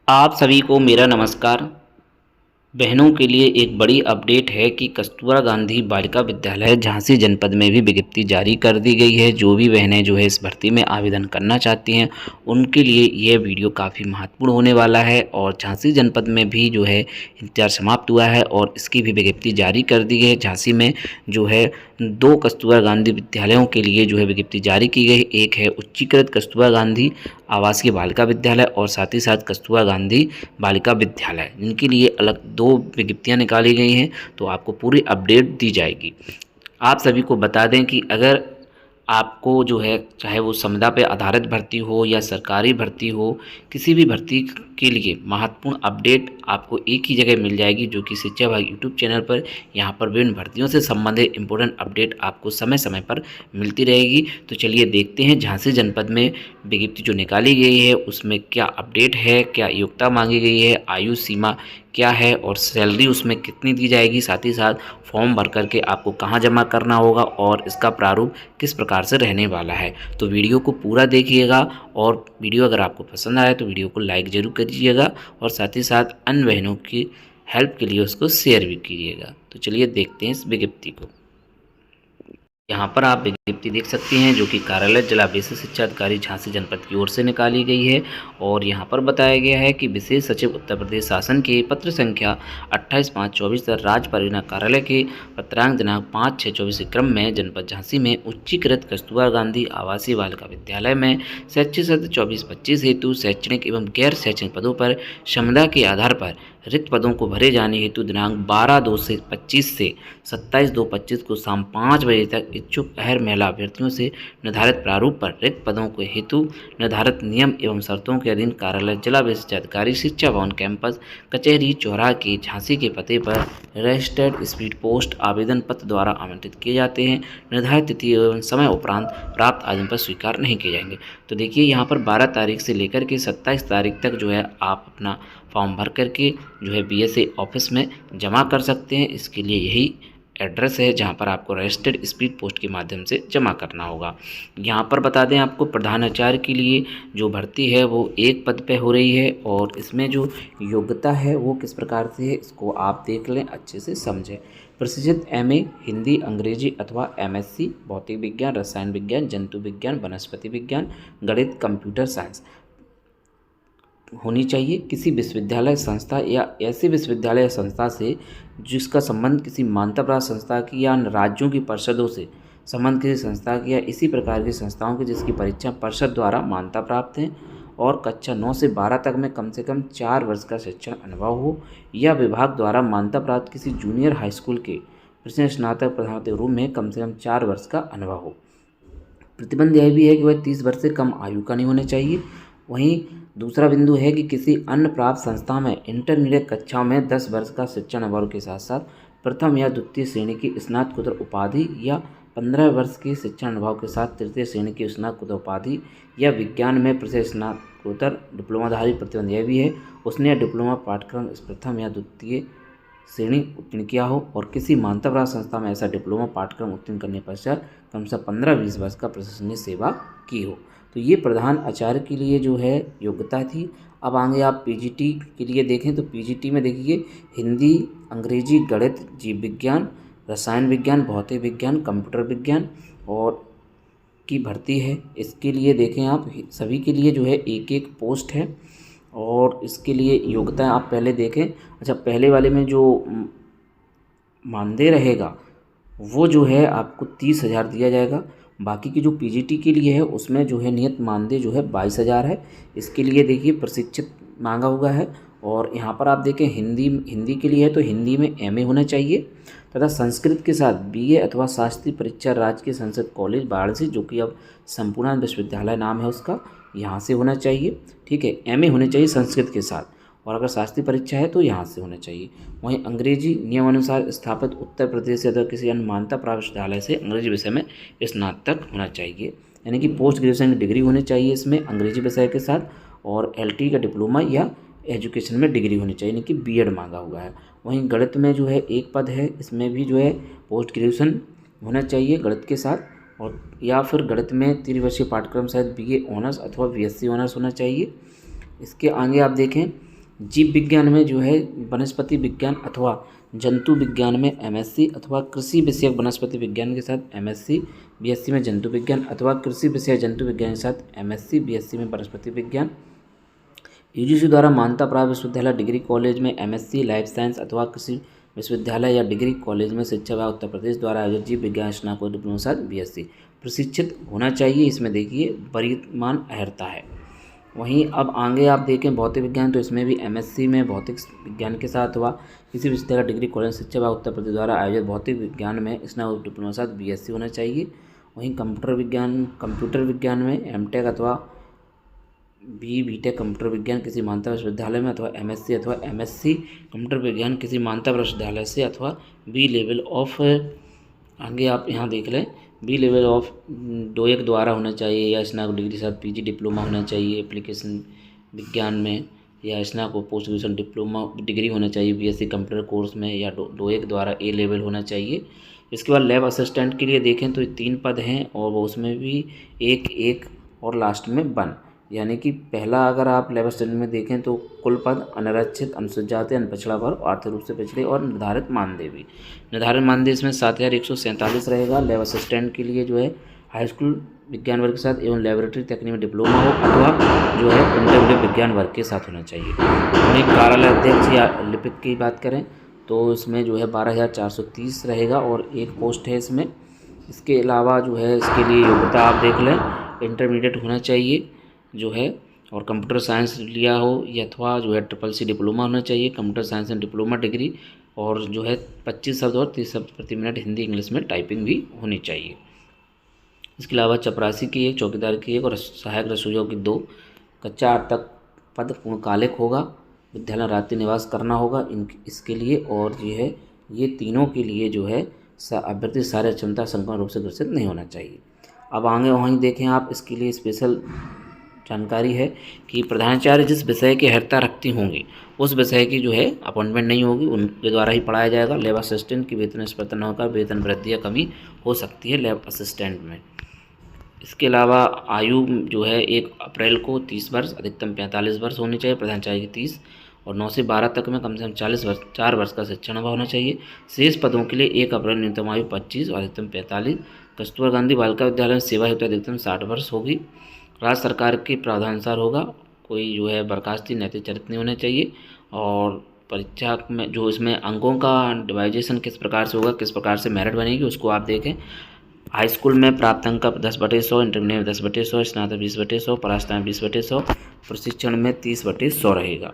आप सभी को मेरा नमस्कार। बहनों के लिए एक बड़ी अपडेट है कि कस्तूरबा गांधी बालिका विद्यालय झांसी जनपद में भी विज्ञप्ति जारी कर दी गई है। जो भी बहनें जो है इस भर्ती में आवेदन करना चाहती हैं उनके लिए यह वीडियो काफ़ी महत्वपूर्ण होने वाला है। और झांसी जनपद में भी जो है इंतजार समाप्त हुआ है और इसकी भी विज्ञप्ति जारी कर दी गई है। झांसी में जो है 2 कस्तूरबा गांधी विद्यालयों के लिए जो है विज्ञप्ति जारी की गई। एक है उच्चीकृत कस्तूरबा गांधी आवासीय बालिका विद्यालय और साथ ही साथ कस्तूरबा गांधी बालिका विद्यालय, जिनके लिए अलग 2 विज्ञप्तियां निकाली गई हैं। तो आपको पूरी अपडेट दी जाएगी। आप सभी को बता दें कि अगर आपको जो है चाहे वो संविदा पे आधारित भर्ती हो या सरकारी भर्ती हो, किसी भी भर्ती के लिए महत्वपूर्ण अपडेट आपको एक ही जगह मिल जाएगी, जो कि शिक्षा विभाग यूट्यूब चैनल पर। यहाँ पर विभिन्न भर्तियों से संबंधित इंपॉर्टेंट अपडेट आपको समय समय पर मिलती रहेगी। तो चलिए देखते हैं झांसी जनपद में विज्ञप्ति जो निकाली गई है उसमें क्या अपडेट है, क्या योग्यता मांगी गई है, आयु सीमा क्या है और सैलरी उसमें कितनी दी जाएगी, साथ ही साथ फॉर्म भर करके आपको कहाँ जमा करना होगा और इसका प्रारूप किस प्रकार से रहने वाला है। तो वीडियो को पूरा देखिएगा और वीडियो अगर आपको पसंद आए तो वीडियो को लाइक ज़रूर करिएगा और साथ ही साथ अन्य बहनों की हेल्प के लिए उसको शेयर भी कीजिएगा। तो चलिए देखते हैं इस विज्ञप्ति को। यहाँ पर आप विज्ञप्ति देख सकते हैं जो कि कार्यालय जिला बेसिक शिक्षा अधिकारी झांसी जनपद की ओर से निकाली गई है। और यहाँ पर बताया गया है कि विशेष सचिव उत्तर प्रदेश शासन के पत्र संख्या 28/5/24 राज्य परियोजना कार्यालय के पत्रांक दिनांक 5/6/24 क्रम में जनपद झांसी में उच्चीकृत कस्तूरबा गांधी आवासीय बालिका विद्यालय में शैक्षिक सत्र 24-25 हेतु शैक्षणिक एवं गैर शैक्षणिक पदों पर क्षमता के आधार पर रिक्त पदों को भरे जाने हेतु दिनांक 12/2/25 से 27/2/25 को शाम 5 बजे तक इच्छुक अहर महिला अभ्यर्थियों से निर्धारित प्रारूप पर रिक्त पदों के हेतु निर्धारित नियम एवं शर्तों के अधीन कार्यालय जिला विशिष्ट अधिकारी शिक्षा भवन कैंपस कचहरी चौराहा के झांसी के पते पर रजिस्टर्ड स्पीड पोस्ट आवेदन पत्र द्वारा आमंत्रित किए जाते हैं। निर्धारित तिथि एवं समय उपरांत प्राप्त आवेदन पर स्वीकार नहीं किए जाएंगे। तो देखिए यहाँ पर 12 तारीख से लेकर के 27 तारीख तक जो है आप अपना फॉर्म भर करके जो है बीएसए ऑफिस में जमा कर सकते हैं। इसके लिए यही एड्रेस है जहां पर आपको रजिस्टर्ड स्पीड पोस्ट के माध्यम से जमा करना होगा। यहां पर बता दें आपको प्रधानाचार्य के लिए जो भर्ती है वो एक पद पे हो रही है और इसमें जो योग्यता है वो किस प्रकार से है इसको आप देख लें, अच्छे से समझें। प्रशिक्षित एमए हिंदी अंग्रेजी अथवा एमएससी भौतिक विज्ञान रसायन विज्ञान जंतु विज्ञान वनस्पति विज्ञान गणित कंप्यूटर साइंस होनी चाहिए। किसी विश्वविद्यालय संस्था या ऐसे विश्वविद्यालय संस्था से जिसका संबंध किसी मान्यता प्राप्त संस्था की या राज्यों की परिषदों से संबंध किसी संस्था की या इसी प्रकार की संस्थाओं की जिसकी परीक्षा परिषद द्वारा मान्यता प्राप्त है और कक्षा 9 से 12 तक में कम से कम 4 वर्ष का शिक्षण अनुभव हो या विभाग द्वारा मान्यता प्राप्त किसी जूनियर हाई स्कूल के प्रथम स्नातक प्रधानोत्तर रूप में कम से कम 4 वर्ष का अनुभव हो। प्रतिबंध यह भी है कि वह 30 वर्ष से कम आयु का नहीं होना चाहिए। वहीं दूसरा बिंदु है कि किसी अन्य प्राप्त संस्था में इंटरमीडिएट कक्षाओं में 10 वर्ष का शिक्षण अनुभव के साथ साथ प्रथम या द्वितीय श्रेणी की स्नातकोत्तर उपाधि या 15 वर्ष की शिक्षण अनुभव के साथ तृतीय श्रेणी की स्नातकोत्तर उपाधि या विज्ञान में प्रथम स्नातकोत्तर डिप्लोमाधारी। प्रतिबंध यह भी है उसने डिप्लोमा पाठ्यक्रम प्रथम या द्वितीय श्रेणी उत्तीर्ण किया हो और किसी मान्यता प्राप्त संस्था में ऐसा डिप्लोमा पाठ्यक्रम उत्तीर्ण करने पश्चात कम से 15-20 वर्ष का प्रशासनिक सेवा की हो। तो ये प्रधान आचार्य के लिए जो है योग्यता थी। अब आगे आप पीजीटी के लिए देखें तो पीजीटी में देखिए हिंदी अंग्रेजी गणित जीव विज्ञान रसायन विज्ञान भौतिक विज्ञान कंप्यूटर विज्ञान और की भर्ती है। इसके लिए देखें आप सभी के लिए जो है एक एक पोस्ट है और इसके लिए योग्यता आप पहले देखें। अच्छा, पहले वाले में जो मानदेय रहेगा वो जो है आपको 30,000 दिया जाएगा। बाकी की जो पीजीटी के लिए है उसमें जो है नियत मानदेय जो है 22,000 है। इसके लिए देखिए प्रशिक्षित मांगा हुआ है। और यहाँ पर आप देखें हिंदी के लिए है तो हिंदी में एमए होना चाहिए तथा संस्कृत के साथ बीए अथवा शास्त्रीय परीक्षा राजकीय संस्कृत कॉलेज वाराणसी, जो कि अब संपूर्ण विश्वविद्यालय नाम है उसका, यहाँ से होना चाहिए। ठीक है, एमए होने चाहिए संस्कृत के साथ और अगर शास्त्रीय परीक्षा है तो यहाँ से होना चाहिए। वहीं अंग्रेजी नियमानुसार स्थापित उत्तर प्रदेश या किसी अन्य मान्यता प्राप्त विश्वविद्यालय से अंग्रेजी विषय में स्नातक होना चाहिए, यानी कि पोस्ट ग्रेजुएशन की डिग्री होनी चाहिए इसमें अंग्रेजी विषय के साथ और एलटी का डिप्लोमा या एजुकेशन में डिग्री होनी चाहिए, यानी कि बीएड मांगा हुआ है। वहीं गणित में जो है एक पद है, इसमें भी जो है पोस्ट ग्रेजुएशन होना चाहिए गणित के साथ और या फिर गणित में त्रिवर्षीय पाठ्यक्रम शायद बीए ऑनर्स अथवा बीएससी ऑनर्स होना चाहिए। इसके आगे आप देखें जीव विज्ञान में जो है वनस्पति विज्ञान अथवा जंतु विज्ञान में एमएससी अथवा कृषि विषयक वनस्पति विज्ञान के साथ एमएससी, बीएससी में जंतु विज्ञान अथवा कृषि विषय जंतु विज्ञान के साथ एमएससी, बीएससी में वनस्पति विज्ञान। यूजीसी द्वारा मान्यता प्राप्त विश्वविद्यालय डिग्री कॉलेज में एमएससी लाइफ साइंस अथवा कृषि विश्वविद्यालय या डिग्री कॉलेज में शिक्षा विभाग उत्तर प्रदेश द्वारा आयोजित जीव विज्ञान स्नातकोत्तर डिप्लोमा के साथ बीएससी प्रशिक्षित होना चाहिए। इसमें देखिए वर्तमान अर्हता है। वहीं अब आगे आप देखें भौतिक विज्ञान, तो इसमें भी एमएससी में भौतिक विज्ञान के साथ हुआ किसी विश्वविद्यालय डिग्री कॉलेज शिक्षा विभाग उत्तर प्रदेश द्वारा आयोजित भौतिक विज्ञान में स्नातक डिप्लोमा के साथ बीएससी होना चाहिए। वहीं कंप्यूटर विज्ञान में एमटेक अथवा बीटेक कंप्यूटर विज्ञान किसी मान्यता विश्वविद्यालय में अथवा एमएससी कंप्यूटर विज्ञान किसी मान्यता विश्वविद्यालय से अथवा बी लेवल ऑफ, आगे आप यहाँ देख लें, बी लेवल ऑफ डोएक द्वारा होना चाहिए या स्नातक डिग्री के साथ पीजी डिप्लोमा होना चाहिए एप्लीकेशन विज्ञान में, या स्नातक पोस्ट ग्रेजुएशन डिप्लोमा डिग्री होना चाहिए बीएससी कंप्यूटर कोर्स में, या डोएक द्वारा ए लेवल होना चाहिए। इसके बाद लैब असिस्टेंट के लिए देखें तो 3 पद हैं और वो उसमें भी एक और लास्ट में 1, यानी कि पहला अगर आप लैब असिस्टेंट में देखें तो कुल पद अनारक्षित, अनुसूचित जाति, अनपिछड़ा वर्ग, आर्थिक रूप से पिछड़े और निर्धारित मानदेय भी। निर्धारित मानदेय इसमें 7147 रहेगा। लैब असिस्टेंट के लिए जो है हाई स्कूल विज्ञान वर्ग के साथ एवं लेबोरेटरी तकनीक में डिप्लोमा हो अथवा जो है इंटरमीडिएट विज्ञान वर्ग के साथ होना चाहिए। वहीं कार्यालय अध्यक्ष या लिपिक की बात करें तो इसमें जो है 12,430 रहेगा और एक पोस्ट है इसमें। इसके अलावा जो है इसके लिए योग्यता आप देख लें, इंटरमीडिएट होना चाहिए जो है, और कंप्यूटर साइंस लिया हो या अथवा जो है CCC डिप्लोमा होना चाहिए, कंप्यूटर साइंस में डिप्लोमा डिग्री, और जो है 25 शब्द और 30 शब्द प्रति मिनट हिंदी इंग्लिश में टाइपिंग भी होनी चाहिए। इसके अलावा चपरासी की 1, चौकीदार की 1 और सहायक रसोइयों की 2, कच्चा आठ तक पद पूर्णकालिक होगा, विद्यालय रात्रि निवास करना होगा इसके लिए, और ये है ये तीनों के लिए जो है अभ्यर्थी शारीरिक क्षमता संपूर्ण रूप से ग्रसित नहीं होना चाहिए। अब आगे वहीं देखें आप, इसके लिए स्पेशल जानकारी है कि प्रधानाचार्य जिस विषय की अर्हता रखती होंगी उस विषय की जो है अपॉइंटमेंट नहीं होगी, उनके द्वारा ही पढ़ाया जाएगा। लैब असिस्टेंट की वेतन स्पर्धा न होकर वेतन वृद्धि या कमी हो सकती है लैब असिस्टेंट में। इसके अलावा आयु जो है 1 अप्रैल को 30 वर्ष, अधिकतम 45 वर्ष होनी चाहिए, प्रधानाचार्य की 30, और 9 से 12 तक में कम से कम 4 वर्ष का शिक्षण अनुभव होना चाहिए। शेष पदों के लिए 1 अप्रैल न्यूनतम आयु 25 और अधिकतम 45। कस्तूरबा गांधी बालिका विद्यालय में सेवा हेतु अधिकतम 60 वर्ष होगी। राज्य सरकार के प्रावधानुसार होगा, कोई जो है बर्खास्ती नैतिक चरित्र नहीं होना चाहिए। और परीक्षा में जो इसमें अंकों का डिवाइजेशन किस प्रकार से होगा, किस प्रकार से मेरिट बनेगी, उसको आप देखें। हाई स्कूल में प्राप्त अंक का 10/100, इंटरमीडिएट में 10/100, स्नातक 20/100, परास्नातक में 20/100, प्रशिक्षण में 30/100 रहेगा।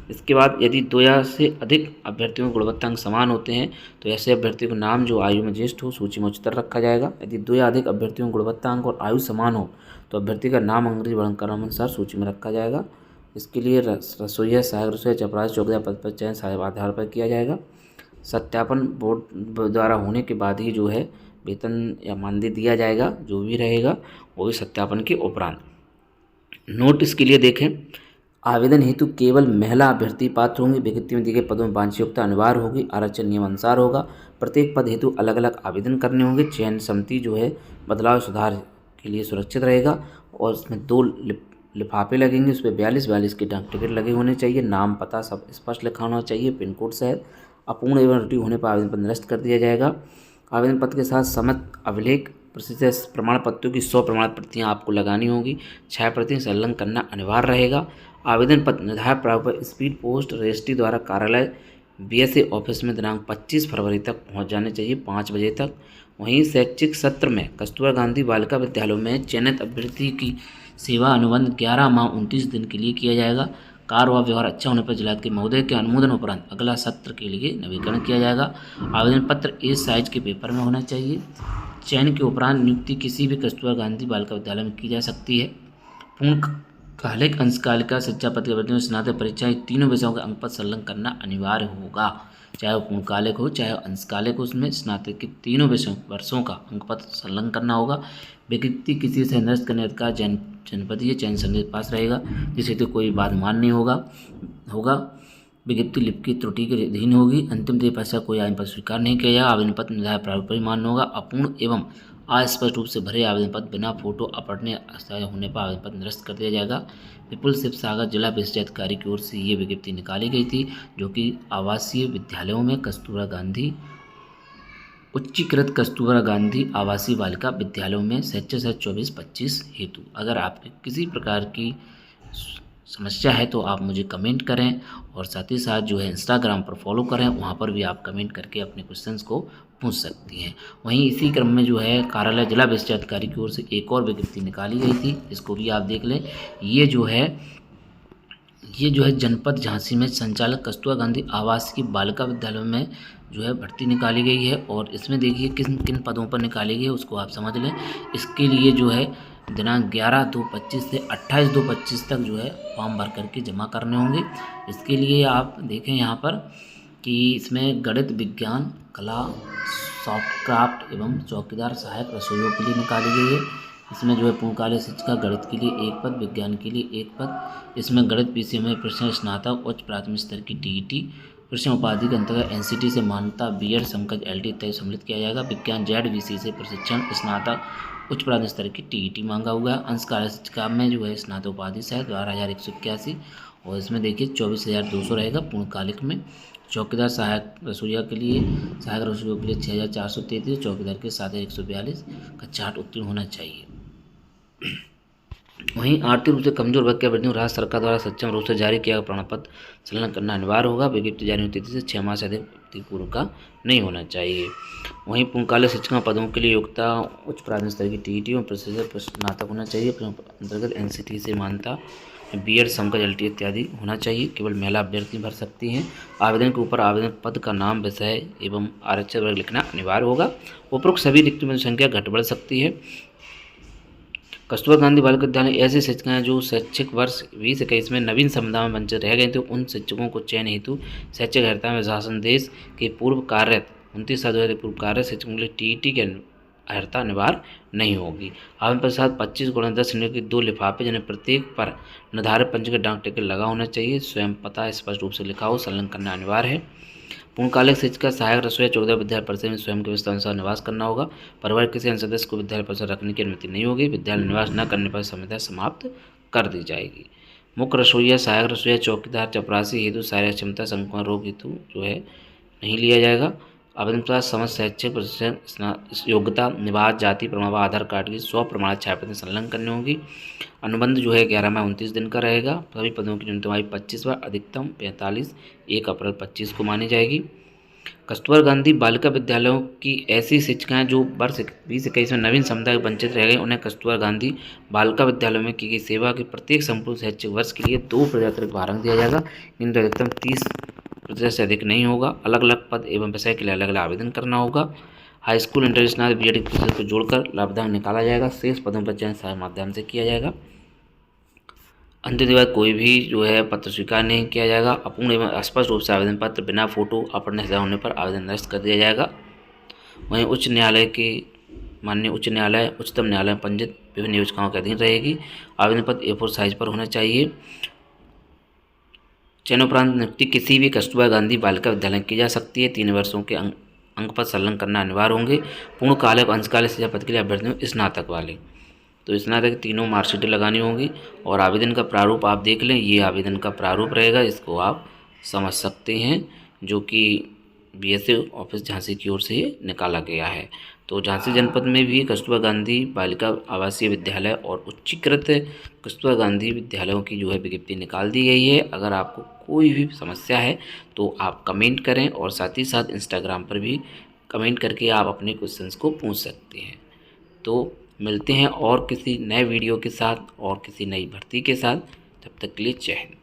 इसके बाद यदि 2 या से अधिक अभ्यर्थियों के गुणवत्ता अंक समान होते हैं तो ऐसे अभ्यर्थी को नाम जो आयु में ज्येष्ठ हो सूची में उच्चतर रखा जाएगा। यदि 2 या अधिक अभ्यर्थियों के गुणवत्ता अंक और आयु समान हो तो अभ्यर्थी का नाम अंग्रेजी वर्णक्रम अनुसार सूची में रखा जाएगा। इसके लिए रसोइया, सहायक रसोइया, चपरासी, चौकीदार पद पर चयन साहब आधार पर किया जाएगा। सत्यापन बोर्ड द्वारा होने के बाद ही जो है वेतन या मानदेय दिया जाएगा, जो भी रहेगा वो भी सत्यापन के उपरांत। नोट इसके लिए देखें, आवेदन हेतु केवल महिला अभ्यर्थी पात्र होंगे। विज्ञप्ति में दिए गए पदों में वांछित योग्यता अनिवार्य होगी, आरक्षण नियमानुसार होगा। प्रत्येक पद हेतु अलग अलग आवेदन करने होंगे। चयन समिति जो है बदलाव सुधार के लिए सुरक्षित रहेगा और इसमें 2 लिफाफे लगेंगे, उस पर 42 के डाक टिकट लगे होने चाहिए। नाम पता सब स्पष्ट लिखा होना चाहिए, पिन कोड सहित। अपूर्ण एवं त्रुटि होने पर आवेदन पत्र निरस्त कर दिया जाएगा। आवेदन पत्र के साथ समत अभिलेख प्रसिद्ध प्रमाण पत्रों की 100 प्रमाण प्रतियाँ आपको लगानी होगी। 6 प्रतियाँ संलग्न करना अनिवार्य रहेगा। आवेदन पत्र निर्धारित प्रारूप पर स्पीड पोस्ट रजिस्ट्री द्वारा कार्यालय बीएसए ऑफिस में दिनांक 25 फरवरी तक पहुंच जाने चाहिए 5 बजे तक। वहीं शैक्षिक सत्र में कस्तूरबा गांधी बालिका विद्यालयों में चयनित अभ्यर्थी की सेवा अनुबंध 11 माह 29 दिन के लिए किया जाएगा। कार्य व व्यवहार अच्छा होने पर जिलाधिकारी महोदय के अनुमोदन उपरांत अगला सत्र के लिए नवीकरण किया जाएगा। आवेदन पत्र A साइज के पेपर में होना चाहिए। चयन के उपरांत नियुक्ति किसी भी कस्तूरबा गांधी बालिका विद्यालय में की जा सकती है। पूर्णकालिक, अंशकालिका, शिक्षा पत्र के स्नातक परीक्षा तीनों विषयों के अंक पत्र संलग्न करना अनिवार्य होगा, चाहे वो पूर्णकालिक हो चाहे अंशकालिक हो। उसमें स्नातक के तीनों वर्षों का अंक पत्र संलग्न करना होगा। विज्ञप्ति किसी से निरस्त करने अधिकार जनपदीय चयन समिति के पास रहेगा, जिसे तो कोई बात मान नहीं होगा। विज्ञप्ति लिपि की त्रुटि के अधीन होगी। अंतिम तिथि पर कोई आवेदन पत्र स्वीकार नहीं किया जाएगा। आवेदन पत्र निर्धारित प्रारूप पर ही मान्य होगा। अपूर्ण एवं अस्पष्ट रूप से भरे आवेदन पत्र बिना फोटो अपलोड होने पर आवेदन पत्र निरस्त कर दिया जाएगा। विपुल शिव सागर जिला विशिष्ट अधिकारी की ओर से ये विज्ञप्ति निकाली गई थी, जो कि आवासीय विद्यालयों में कस्तूरबा गांधी उच्चीकृत कस्तूरबा गांधी आवासीय बालिका विद्यालयों में शैक्षिक सत्र 24-25 हेतु अगर आपकी किसी प्रकार की समस्या है तो आप मुझे कमेंट करें, और साथ ही साथ जो है इंस्टाग्राम पर फॉलो करें, वहाँ पर भी आप कमेंट करके अपने क्वेश्चंस को पूछ सकती हैं। वहीं इसी क्रम में जो है कार्यालय जिला विशिष्ट अधिकारी की ओर से एक और विज्ञप्ति निकाली गई थी, इसको भी आप देख लें। ये जो है जनपद झांसी में संचालक कस्तूरबा गांधी आवासीय बालिका विद्यालयों में जो है भर्ती निकाली गई है, और इसमें देखिए किन किन पदों पर निकाली गई है उसको आप समझ लें। इसके लिए जो है दिनांक 11/2/25 से 28/2/25 तक जो है फॉर्म भर करके जमा करने होंगे। इसके लिए आप देखें यहाँ पर कि इसमें गणित, विज्ञान, कला, सॉफ्ट क्राफ्ट एवं चौकीदार सहायक रसोइयों के लिए निकाली गई है। इसमें जो है पूर्णकालिक शिक्षिका गणित के लिए 1 पद, विज्ञान के लिए 1 पद। इसमें गणित विषय में प्रश्न स्नातक उच्च प्राथमिक स्तर की टीईटी, प्रश्न उपाधि के अंतर्गत एनसीटी से मान्यता बीएड समकक्ष एलडी इत्यादि सम्मिलित किया जाएगा। विज्ञान जेड विषय से प्रशिक्षण स्नातक उच्च प्राथमिक स्तर की टीईटी मांगा हुआ है। अंशकालिक शिक्षिका में जो है स्नातक उपाधि से 12,181, और इसमें देखिए 24,200 रहेगा पूर्णकालिक में। चौकीदार सहायक रसोइया के लिए सहायक रसोइयों के लिए 6,433, चौकीदार के 7,142 कक्षा 8 उत्तीर्ण होना चाहिए। वहीं आर्थिक रूप से कमजोर वर्ग के अभ्यर्थियों राज्य सरकार द्वारा सक्षम रूप से जारी किया गया प्रमाण पत्र संलग्न करना अनिवार्य होगा। विज्ञप्ति जारी होने तिथि से 6 माह से अधिक पूर्व का नहीं होना चाहिए। वहीं पूर्णकालिक शिक्षकों पदों के लिए योग्यता उच्च प्राथमिक स्तर की टीईटी और प्रशिक्षक स्नातक होना चाहिए। अंतर्गत एनसीटी से मान्यता बीएड समकक्ष एलटी इत्यादि होना चाहिए। केवल महिला अभ्यर्थी भर सकती हैं। आवेदन के ऊपर आवेदन पद का नाम, विषय एवं आरक्षित वर्ग लिखना अनिवार्य होगा। उपरोक्त सभी रिक्तियों की संख्या घट बढ़ सकती है। कस्तूरबा गांधी बालिका विद्यालय ऐसी शिक्षिकाएं जो शैक्षिक वर्ष 2021 में नवीन संविदा में वंचित रह गए थे, उन शिक्षकों को चयन हेतु शैक्षिक अर्हता में शासन देश के पूर्व कार्यरत 29 पूर्व कार्यरत शिक्षकों के लिए टीईटी की अर्हता अनिवार्य नहीं होगी। आवेदन पत्र साथ 25x10 यूनिट के 2 लिफाफे जिन्हें प्रत्येक पर निर्धारित पंजीकृत डाक टिकट लगा होना चाहिए। स्वयं पता स्पष्ट रूप से लिखा हो, संलग्न करना अनिवार्य है। पूर्णकालिक शिक्षिका सहायक रसोइया चौकीदार विद्यालय परिसर में स्वयं के व्यवस्था अनुसार निवास करना होगा। परिवार के किसी अन्य सदस्य को विद्यालय परिसर रखने की अनुमति नहीं होगी। विद्यालय निवास न करने पर संविदा समाप्त कर दी जाएगी। मुख्य रसोइया, सहायक रसोइया, चौकीदार, चपरासी हेतु शारीरिक क्षमता संक्रमण रोग हेतु जो है नहीं लिया जाएगा। आवेदन के साथ समस्त शैक्षिक प्रशिक्षण योग्यता, निवास, जाति प्रमाण व आधार कार्ड की 100 प्रमाणित छायाप्रति संलग्न करनी होगी। अनुबंध जो है 11 माह 29 दिन का रहेगा। सभी पदों की न्यूनतम आयु 25 व अधिकतम 45 1 अप्रैल 25 को मानी जाएगी। कस्तूरबा गांधी बालिका विद्यालयों की ऐसी शिक्षिकाएं जो वर्ष 2021 में नवीन समुदाय वंचित रह गई, उन्हें कस्तूरबा गांधी बालिका विद्यालयों में की गई सेवा के प्रत्येक संपूर्ण शैक्षिक वर्ष के लिए 2% अतिरिक्त भारांक दिया जाएगा, किंतु अधिकतम 30% से अधिक नहीं होगा। अलग अलग पद एवं विषय के लिए अलग अलग आवेदन करना होगा। हाई स्कूल, इंटरनेशनल, बीएड की प्रतिशत को जोड़कर लाभदायक निकाला जाएगा। शेष पदों पर चयन सारे माध्यम से किया जाएगा। अंतिम दिवस कोई भी जो है पत्र स्वीकार नहीं किया जाएगा। अपूर्ण एवं स्पष्ट रूप से आवेदन पत्र बिना फोटो अपलोड होने पर आवेदन निरस्त कर दिया जाएगा। वहीं उच्च न्यायालय के माननीय उच्च न्यायालय, उच्चतम न्यायालय में पंजीकृत विभिन्न योजनाओं के अधीन रहेगी। आवेदन पत्र A4 साइज पर होना चाहिए। चयनोपरांत नियुक्ति किसी भी कस्तूरबा गांधी बालिका विद्यालय की जा सकती है। 3 वर्षों के अंक पर संलग्न करना अनिवार्य होंगे। पूर्णकालिक अंशकालिक शिक्षा पद के लिए अभ्यर्थियों स्नातक वाले, तो स्नातक तीनों मार्कशीटें लगानी होंगी। और आवेदन का प्रारूप आप देख लें, ये आवेदन का प्रारूप रहेगा, इसको आप समझ सकते हैं, जो कि बीएसए ऑफिस झांसी की ओर से ये निकाला गया है। तो झांसी जनपद में भी कस्तूरबा गांधी बालिका आवासीय विद्यालय और उच्चीकृत कस्तूरबा गांधी विद्यालयों की जो है विज्ञप्ति निकाल दी गई है। अगर आपको कोई भी समस्या है तो आप कमेंट करें, और साथ ही साथ इंस्टाग्राम पर भी कमेंट करके आप अपने क्वेश्चंस को पूछ सकते हैं। तो मिलते हैं और किसी नए वीडियो के साथ और किसी नई भर्ती के साथ। तब तक के लिए जय हिंद।